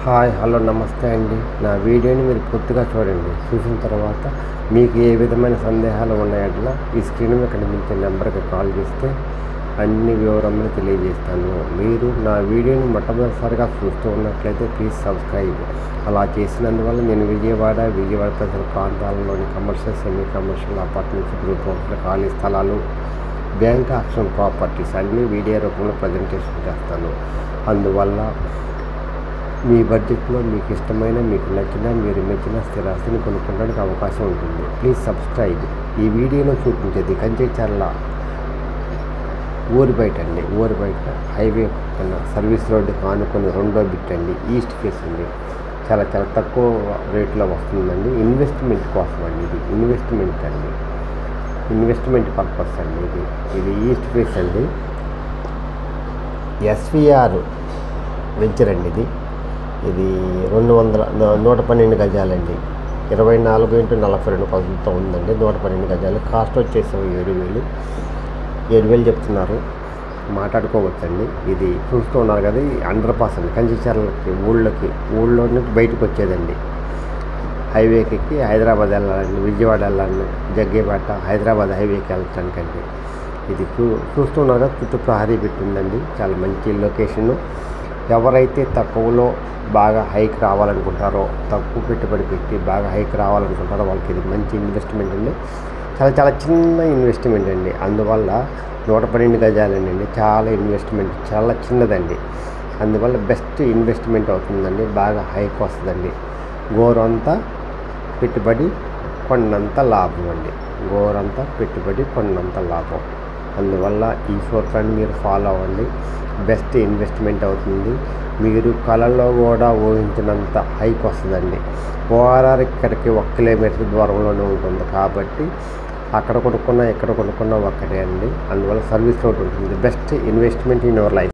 Hi hello నమస్తే అండి. నా వీడియోని మీరు పూర్తిగా చూడండి. చూసిన తర్వాత మీకు ఏ విధమైన సందేహాలు ఉన్నాయంటే ఈ స్క్రీన్ మీద కనిపించే నెంబర్కి కాల్ చేస్తే అన్ని వివరములు తెలియజేస్తాను. మీరు నా వీడియోని మొట్టమొదటిసారిగా చూస్తూ ఉన్నట్లయితే ప్లీజ్ సబ్స్క్రైబ్. అలా చేసినందువల్ల నేను విజయవాడ పరిసర ప్రాంతాలలోని commercial, semi commercial, apartments, group హౌస్ల, ఖాళీ స్థలాలు, బ్యాంక్ ఆక్షన్ ప్రాపర్టీస్ అన్నీ వీడియో రూపంలో ప్రజెంటేషన్ చేస్తాను. అందువల్ల మీ బడ్జెట్లో మీకు ఇష్టమైన, మీకు నచ్చిన, మీరు మెచ్చిన స్థిరాస్తిని కొనుక్కోవడానికి అవకాశం ఉంటుంది. Please subscribe. ఈ వీడియోలో చూపించేది కంచెచర్ల ఊరి బయట అండి. ఊరి బయట హైవే పక్కన సర్వీస్ రోడ్డుకి ఆనుకొని రెండో బిట్ అండి. ఈస్ట్ ఫేస్ అండి. చాలా తక్కువ రేట్లో వస్తుందండి. ఇన్వెస్ట్మెంట్ కోసం అండి. ఇది ఇన్వెస్ట్మెంట్ అండి. ఇన్వెస్ట్మెంట్ పర్పస్ అండి. ఇది ఈస్ట్ ఫేస్ అండి. ఎస్విఆర్ వెంచర్ అండి. ఇది 112 గజాలండి. 24x42 కొలతలతో ఉందండి. 112 గజాలు. కాస్ట్ వచ్చేసి 7,000 చెప్తున్నారు. మాట్లాడుకోవచ్చండి. ఇది చూస్తూ ఉన్నారు కదా, ఈ అండర్ పాస్ అండి. కంచెచర్లకి ఊళ్ళో నుంచి బయటకు వచ్చేదండి. హైవేకి ఎక్కి హైదరాబాద్ వెళ్ళాలండి, విజయవాడ వెళ్ళాలండి, జగ్గేపేట హైదరాబాద్ హైవేకి వెళ్ళటానికండి. ఇది చూస్తున్నారు కదా, చుట్టూ ప్రహరీ పెట్టిందండి. చాలా మంచి లొకేషను. ఎవరైతే తక్కువలో బాగా హైక్ రావాలనుకుంటారో, తక్కువ పెట్టుబడి పెట్టి బాగా హైక్ రావాలనుకుంటారో వాళ్ళకి ఇది మంచి ఇన్వెస్ట్మెంట్ అండి. చాలా చిన్న ఇన్వెస్ట్మెంట్ అండి. అందువల్ల 112 గజాలండి. చాలా ఇన్వెస్ట్మెంట్ చాలా చిన్నదండి. అందువల్ల బెస్ట్ ఇన్వెస్ట్మెంట్ అవుతుందండి. బాగా హైక్ వస్తుందండి. గోరంతా పెట్టుబడి కొన్నంత లాభం అండి. గోరంతా పెట్టుబడి కొన్నంత లాభం. అందువల్ల ఈ సూత్రాన్ని మీరు ఫాలో అవ్వండి. బెస్ట్ ఇన్వెస్ట్మెంట్ అవుతుంది. మీరు కళల్లో కూడా ఊహించినంత హైక్ వస్తుందండి. ఓఆర్ఆర్ ఇక్కడికి 1 కిలోమీటర్ దూరంలోనే ఉంటుంది కాబట్టి అక్కడ కొనుక్కున్నా ఇక్కడ కొనుక్కున్నా ఒక్కటే అండి. అందువల్ల సర్వీస్ రోడ్ ఉంటుంది. Best investment in your life.